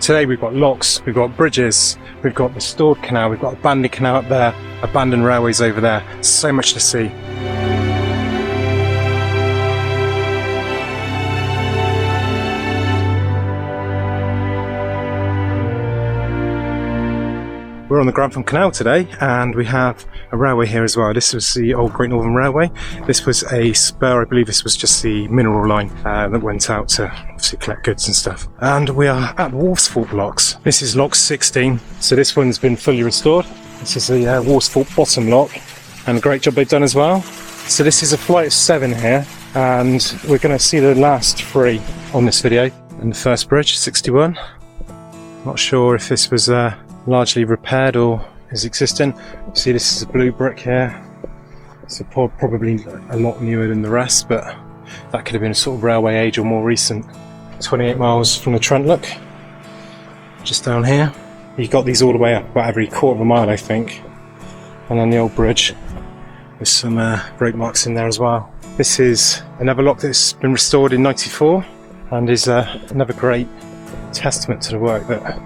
Today we've got locks, we've got bridges, we've got restored canal, we've got abandoned canal up there, abandoned railways over there. So much to see. We're on the Grantham Canal today, and we have a railway here as well. This was the old Great Northern Railway. This was a spur, I believe this was just the mineral line that went out to obviously collect goods and stuff. And we are at the Woolsthorpe locks. This is lock 16, so this one's been fully restored. This is the Woolsthorpe bottom lock, and a great job they've done as well. So this is a flight of 7 here, and we're going to see the last 3 on this video. And the first bridge, 61. Not sure if this was largely repaired or is existing. See, this is a blue brick here, so probably a lot newer than the rest, but that could have been a sort of railway age or more recent. 28 miles from the Trent, look, just down here. You've got these all the way up about every quarter of a mile, I think. And then the old bridge with some brake marks in there as well. This is another lock that's been restored in '94 and is another great testament to the work that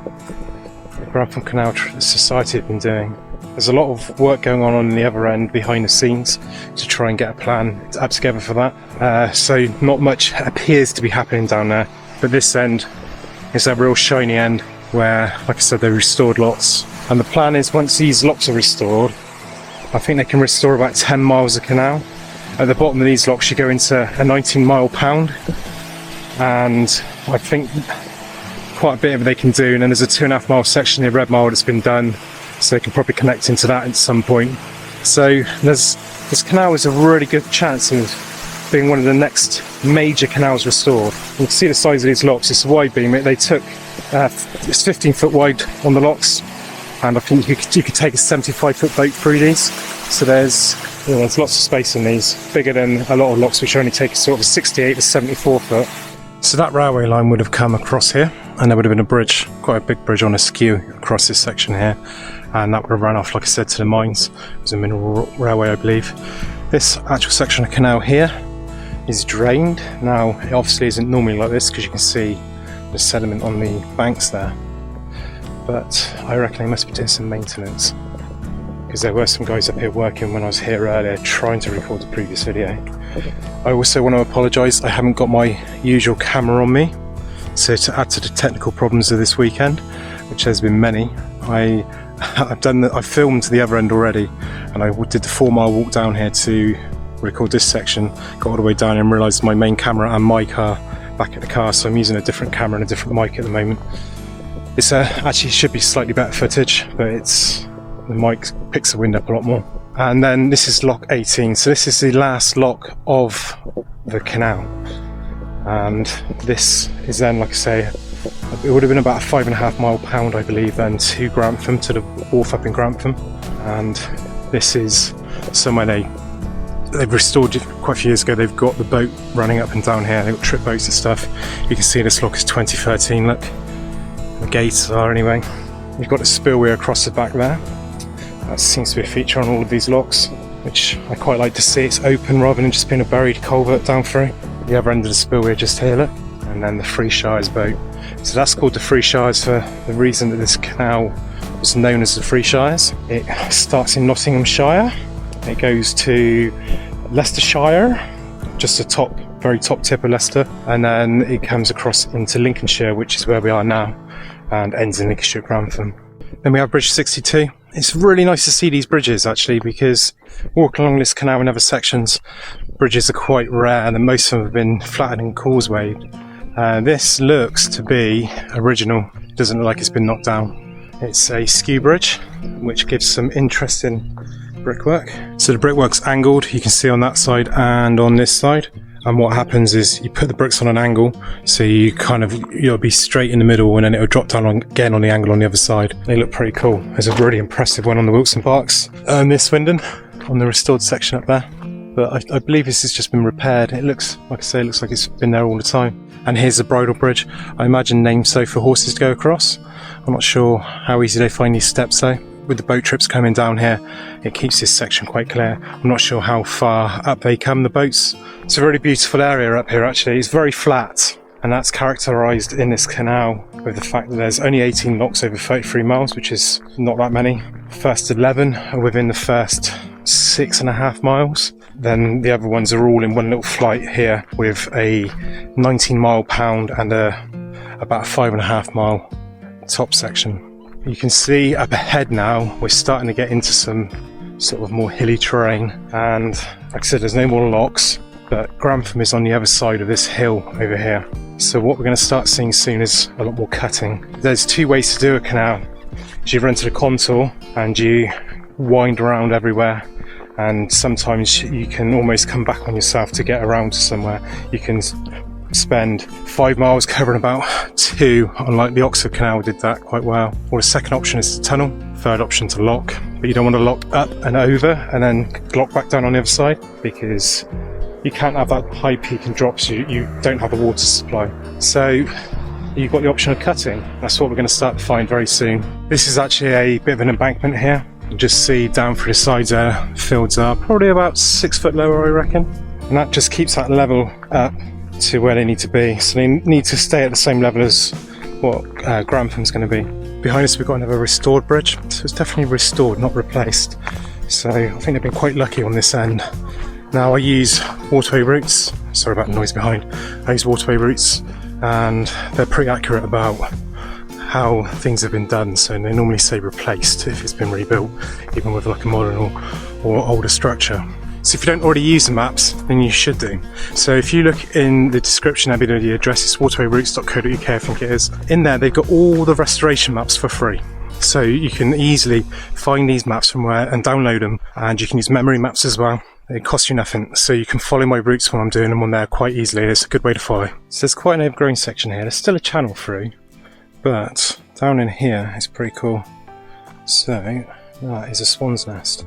Grantham Canal Society have been doing. There's a lot of work going on the other end behind the scenes to try and get a plan up together for that. So not much appears to be happening down there, but this end is that real shiny end where, like I said, they restored lots. And the plan is once these locks are restored, I think they can restore about 10 miles of canal. At the bottom of these locks you go into a 19-mile pound, and I think quite a bit of it they can do, and then there's a 2.5 mile section near Red Mile that's been done, so they can probably connect into that at some point. So this canal is a really good chance of being one of the next major canals restored. You can see the size of these locks. It's a wide beam. They took it's 15 foot wide on the locks, and I think you could take a 75 foot boat through these. So there's lots of space in these, bigger than a lot of locks which only take a sort of a 68 to 74 foot. So that railway line would have come across here, and there would have been a bridge, quite a big bridge on a skew across this section here, and that would have run off, like I said, to the mines. It was a mineral railway, I believe. This actual section of canal here is drained. Now it obviously isn't normally like this because you can see the sediment on the banks there, but I reckon they must be doing some maintenance, because there were some guys up here working when I was here earlier trying to record the previous video. I also want to apologise, I haven't got my usual camera on me, so to add to the technical problems of this weekend, which has been many, I filmed the other end already, and I did the 4-mile walk down here to record this section, got all the way down and realised my main camera and mic are back at the car, so I'm using a different camera and a different mic at the moment. This actually should be slightly better footage, but the mic picks the wind up a lot more. And then this is lock 18, so this is the last lock of the canal, and this is then, like I say, it would have been about a 5.5 mile pound, I believe, then to Grantham, to the wharf up in Grantham. And this is somewhere they've restored quite a few years ago. They've got the boat running up and down here, they've got trip boats and stuff. You can see this lock is 2013, look, the gates are anyway. You've got the spillway across the back there. That seems to be a feature on all of these locks, which I quite like to see. It's open rather than just being a buried culvert down through. The other end of the spillway just here, look, and then the Three Shires boat. So that's called the Three Shires for the reason that this canal was known as the Three Shires. It starts in Nottinghamshire, it goes to Leicestershire, just the very top tip of Leicester, and then it comes across into Lincolnshire, which is where we are now, and ends in Lincolnshire at Grantham. Then we have Bridge 62. It's really nice to see these bridges actually, because walking along this canal in other sections, bridges are quite rare, and most of them have been flattened and causewayed. This looks to be original. It doesn't look like it's been knocked down. It's a skew bridge, which gives some interesting brickwork. So the brickwork's angled, you can see on that side and on this side. And what happens is you put the bricks on an angle, so you'll be straight in the middle, and then it'll drop down again on the angle on the other side. They look pretty cool. There's a really impressive one on the Wilson Parks, and this Swindon on the restored section up there. But I believe this has just been repaired. It looks, like I say, it looks like it's been there all the time. And here's the bridle bridge. I imagine named so for horses to go across. I'm not sure how easy they find these steps though. With the boat trips coming down here, it keeps this section quite clear. I'm not sure how far up they come, the boats. It's a really beautiful area up here actually. It's very flat, and that's characterised in this canal with the fact that there's only 18 locks over 33 miles, which is not that many. First 11 are within the first 6.5 miles. Then the other ones are all in one little flight here with a 19 mile pound and about a 5.5 mile top section. You can see up ahead now we're starting to get into some sort of more hilly terrain, and like I said, there's no more locks, but Grantham is on the other side of this hill over here. So what we're going to start seeing soon is a lot more cutting. There's two ways to do a canal. You run to the contour and you wind around everywhere, and sometimes you can almost come back on yourself to get around to somewhere. You can spend 5 miles covering about 2, unlike the Oxford Canal did that quite well. Or the second option is to tunnel, third option to lock, but you don't want to lock up and over and then lock back down on the other side, because you can't have that high peak and drop, so you don't have a water supply. So you've got the option of cutting. That's what we're going to start to find very soon. This is actually a bit of an embankment here. You just see down through the sides there, fields are probably about 6 foot lower, I reckon. And that just keeps that level up to where they need to be. So they need to stay at the same level as what Grantham's going to be. Behind us we've got another restored bridge. So it's definitely restored, not replaced. So I think they've been quite lucky on this end. Now I use waterway routes. Sorry about the noise behind. I use waterway routes, and they're pretty accurate about how things have been done. So they normally say replaced if it's been rebuilt, even with like a modern or older structure. So if you don't already use the maps, then you should do. So if you look in the description, there'll be the address, it's waterwayroutes.co.uk, I think it is. In there, they've got all the restoration maps for free. So you can easily find these maps from where and download them, and you can use memory maps as well. It costs you nothing, so you can follow my routes when I'm doing them on there quite easily. It's a good way to follow. So there's quite an overgrown section here. There's still a channel through, but down in here it's pretty cool. So that is a swan's nest.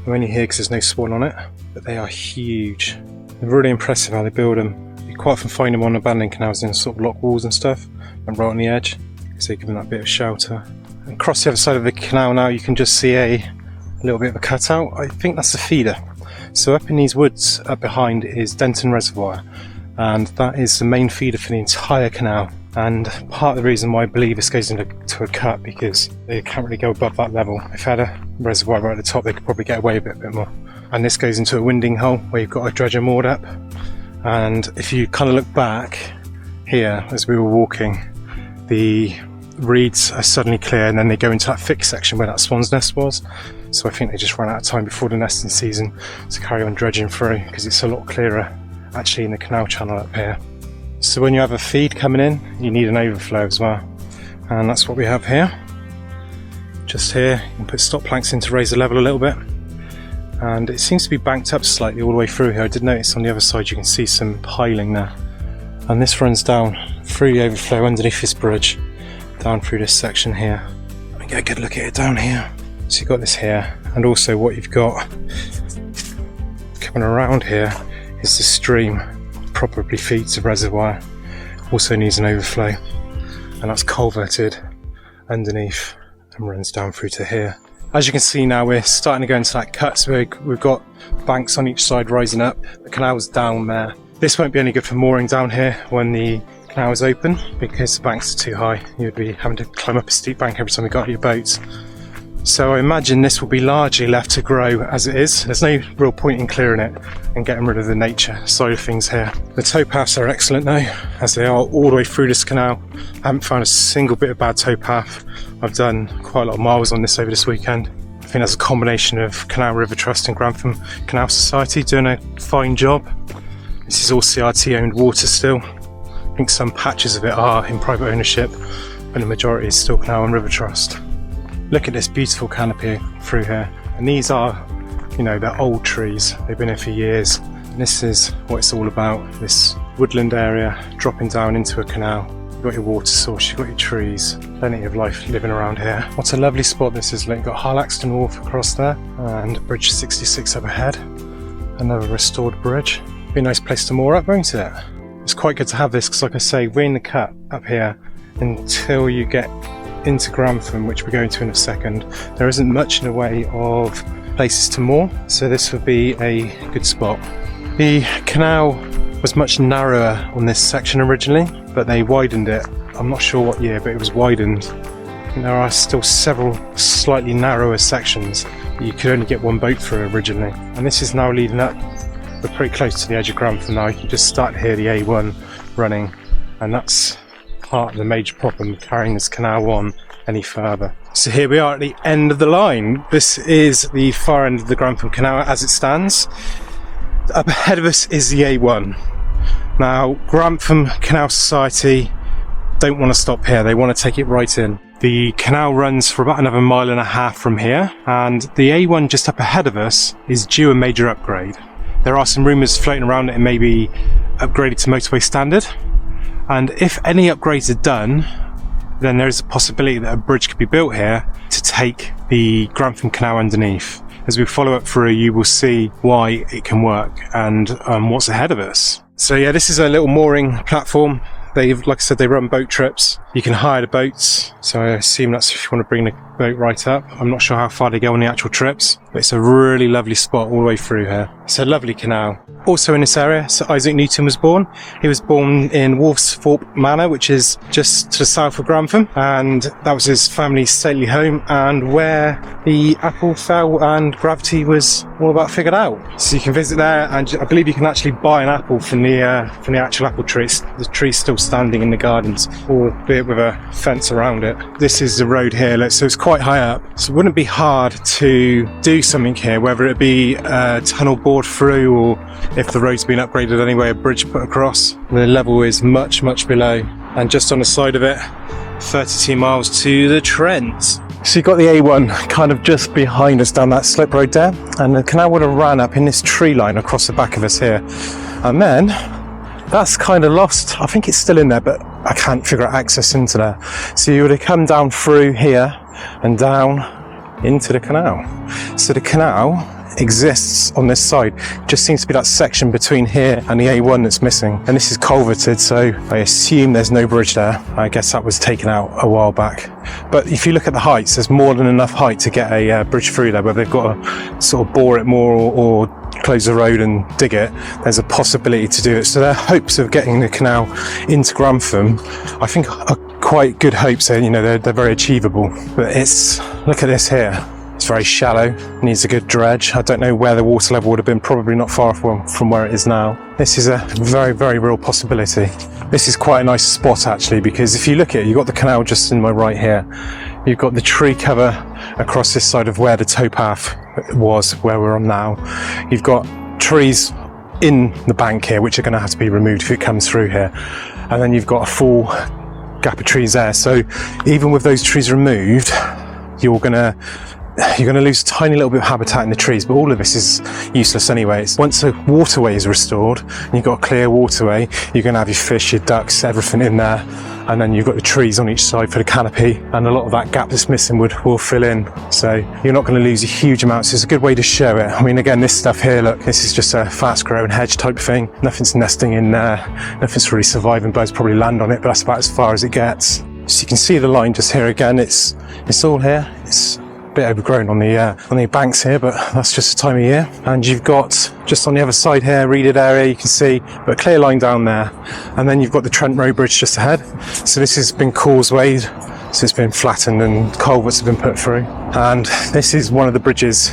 I'm only here because there's no swan on it, but they are huge. They're really impressive how they build them. You quite often find them on abandoned canals in sort of lock walls and stuff, and right on the edge, so they give them that bit of shelter. And across the other side of the canal now you can just see a little bit of a cutout. I think that's a feeder. So up in these woods up behind is Denton Reservoir, and that is the main feeder for the entire canal. And part of the reason why I believe this goes into a cut, because they can't really go above that level. If they had a reservoir right at the top, they could probably get away a bit more. And this goes into a winding hole where you've got a dredger moored up. And if you kind of look back here as we were walking, the reeds are suddenly clear, and then they go into that thick section where that swan's nest was. So I think they just ran out of time before the nesting season to carry on dredging through, because it's a lot clearer actually in the canal channel up here. So when you have a feed coming in, you need an overflow as well, and that's what we have here. Just here you can put stop planks in to raise the level a little bit, and it seems to be banked up slightly all the way through here. I did notice on the other side you can see some piling there, and this runs down through the overflow underneath this bridge down through this section here. Let me get a good look at it down here. So you've got this here, and also what you've got coming around here is the stream. Probably feeds the reservoir, also needs an overflow, and that's culverted underneath and runs down through to here. As you can see now, we're starting to go into that cut, so we've got banks on each side rising up. The canal's down there. This won't be any good for mooring down here when the canal is open, because the banks are too high. You'd be having to climb up a steep bank every time you got out your boats. So I imagine this will be largely left to grow as it is. There's no real point in clearing it and getting rid of the nature side of things here. The towpaths are excellent now, as they are all the way through this canal. I haven't found a single bit of bad towpath. I've done quite a lot of miles on this over this weekend. I think that's a combination of Canal River Trust and Grantham Canal Society doing a fine job. This is all CRT owned water still. I think some patches of it are in private ownership, but the majority is still Canal and River Trust. Look at this beautiful canopy through here, and these are, you know, they're old trees. They've been here for years. And this is what it's all about, this woodland area dropping down into a canal. You've got your water source, you've got your trees, plenty of life living around here. What a lovely spot this is. Look, you've got Harlaxton Wharf across there, and Bridge 66 up ahead. Another restored bridge. Be a nice place to moor up, won't it? It's quite good to have this, because like I say, we're in the cut up here until you get into Grantham, which we're going to in a second. There isn't much in the way of places to moor, so this would be a good spot. The canal was much narrower on this section originally, but they widened it. I'm not sure what year, but it was widened. And there are still several slightly narrower sections that you could only get one boat through originally. And this is now leading up, we're pretty close to the edge of Grantham now. You can just start to hear the A1 running, and that's part of the major problem carrying this canal on any further. So here we are at the end of the line. This is the far end of the Grantham Canal as it stands. Up ahead of us is the A1. Now, Grantham Canal Society don't want to stop here, they want to take it right in. The canal runs for about another 1.5 miles from here, and the A1 just up ahead of us is due a major upgrade. There are some rumours floating around that it may be upgraded to motorway standard, and if any upgrades are done, then there is a possibility that a bridge could be built here to take the Grantham Canal underneath. As we follow up through, you will see why it can work and what's ahead of us. So yeah, this is a little mooring platform. Like I said, they run boat trips. You can hire the boats, so I assume that's if you want to bring the boat right up. I'm not sure how far they go on the actual trips, but it's a really lovely spot all the way through here. It's a lovely canal. Also in this area, Sir Isaac Newton was born. He was born in Woolsthorpe Manor, which is just to the south of Grantham, and that was his family's stately home, and where the apple fell and gravity was all about figured out. So you can visit there, and I believe you can actually buy an apple from the actual apple tree. The tree's still standing in the gardens, albeit with a fence around it. This is the road here, so it's quite high up, so it wouldn't be hard to do something here, whether it be a tunnel bored through, or if the road's been upgraded anyway, a bridge put across. The level is much below, and just on the side of it, 32 miles to the Trent. So you've got the A1 kind of just behind us down that slip road there, and the canal would have ran up in this tree line across the back of us here, and then that's kind of lost. I think it's still in there, but I can't figure out access into there. So you would have come down through here and down into the canal. So the canal exists on this side. Just seems to be that section between here and the A1 that's missing, and this is culverted, so I assume there's no bridge there. I guess that was taken out a while back, but if you look at the heights, there's more than enough height to get a bridge through there. Whether they've got to sort of bore it more or close the road and dig it, there's a possibility to do it. So their hopes of getting the canal into Grantham, I think, are quite good hopes. You know, they're very achievable. But look at this here. It's very shallow, needs a good dredge. I don't know where the water level would have been, probably not far from where it is now. This is a very real possibility. This is quite a nice spot actually, because if you look at it, you've got the canal just in my right here. You've got the tree cover across this side of where the towpath was, where we're on now. You've got trees in the bank here, which are going to have to be removed if it comes through here. And then you've got a full gap of trees there. So even with those trees removed, you're going to lose a tiny little bit of habitat in the trees, but all of this is useless anyway. Once a waterway is restored and you've got a clear waterway, you're going to have your fish, your ducks, everything in there, and then you've got the trees on each side for the canopy, and a lot of that gap that's missing will fill in. So you're not going to lose a huge amount, so it's a good way to show it. I mean, again, this stuff here, look, this is just a fast growing hedge type thing. Nothing's nesting in there, nothing's really surviving. Birds probably land on it, but that's about as far as it gets. So you can see the line just here again, it's all here. It's bit overgrown on the banks here, but that's just the time of year. And you've got just on the other side here, reeded area, you can see, but a clear line down there, and then you've got the Trent Road Bridge just ahead. So this has been causewayed, so it's been flattened and culverts have been put through, and this is one of the bridges.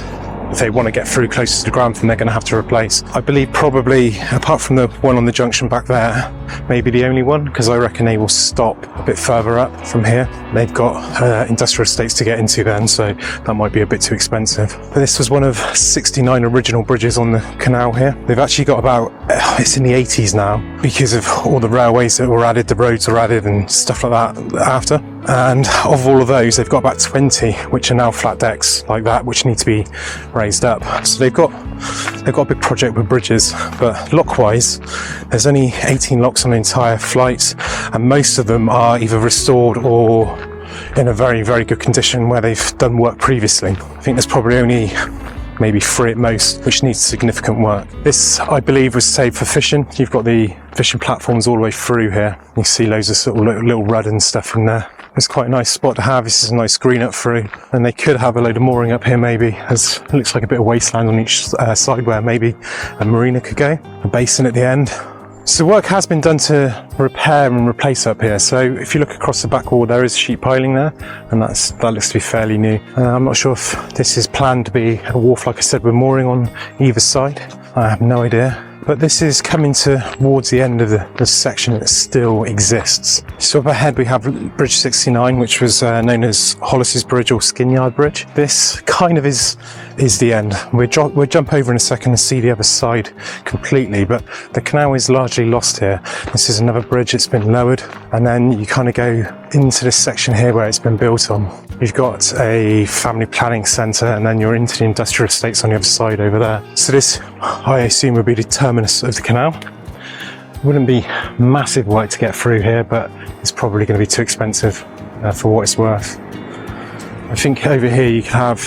If they want to get through closer to Grantham, they're going to have to replace. I believe probably, apart from the one on the junction back there, maybe the only one, because I reckon they will stop a bit further up from here. They've got industrial estates to get into then, so that might be a bit too expensive. But this was one of 69 original bridges on the canal here. They've actually got about, it's in the 80s now, because of all the railways that were added, the roads were added and stuff like that after. And of all of those, they've got about 20 which are now flat decks like that, which need to be raised up. So they've got a big project with bridges, but lock-wise, there's only 18 locks on the entire flight, and most of them are either restored or in a very good condition where they've done work previously. I think there's probably only maybe 3 at most, which needs significant work. This, I believe, was saved for fishing. You've got the fishing platforms all the way through here. You see loads of sort of little rud and stuff in there. It's quite a nice spot to have. This is a nice green up through, and they could have a load of mooring up here maybe, as it looks like a bit of wasteland on each side where maybe a marina could go. A basin at the end. So work has been done to repair and replace up here. So if you look across the back wall, there is sheet piling there, and that looks to be fairly new. I'm not sure if this is planned to be a wharf, like I said, with mooring on either side. I have no idea. But this is coming towards the end of the section that still exists. So up ahead we have Bridge 69, which was known as Hollis's Bridge or Skinyard Bridge. This kind of is the end. We'll jump over in a second and see the other side completely, but the canal is largely lost here. This is another bridge that's been lowered, and then you kind of go into this section here where it's been built on. You've got a family planning centre, and then you're into the industrial estates on the other side over there. So this, I assume, would be the terminus of the canal. Wouldn't be massive work to get through here, but it's probably going to be too expensive for what it's worth. I think over here you could have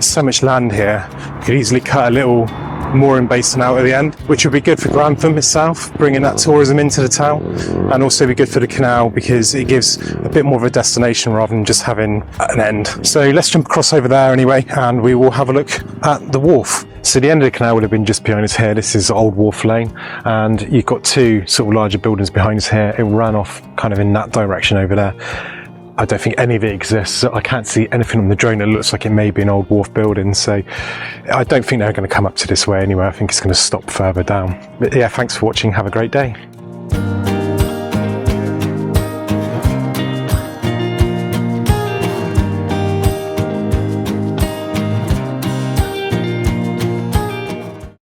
so much land here. You could easily cut a little mooring basin out at the end, which would be good for Grantham itself, bringing that tourism into the town, and also be good for the canal because it gives a bit more of a destination rather than just having an end. So let's jump across over there anyway, and we will have a look at the wharf. So the end of the canal would have been just behind us here. This is Old Wharf Lane, and you've got two sort of larger buildings behind us here. It ran off kind of in that direction over there. I don't think any of it exists. I can't see anything on the drone that looks like it may be an old wharf building, so I don't think they're going to come up to this way anyway. I think it's going to stop further down. But yeah, thanks for watching. Have a great day.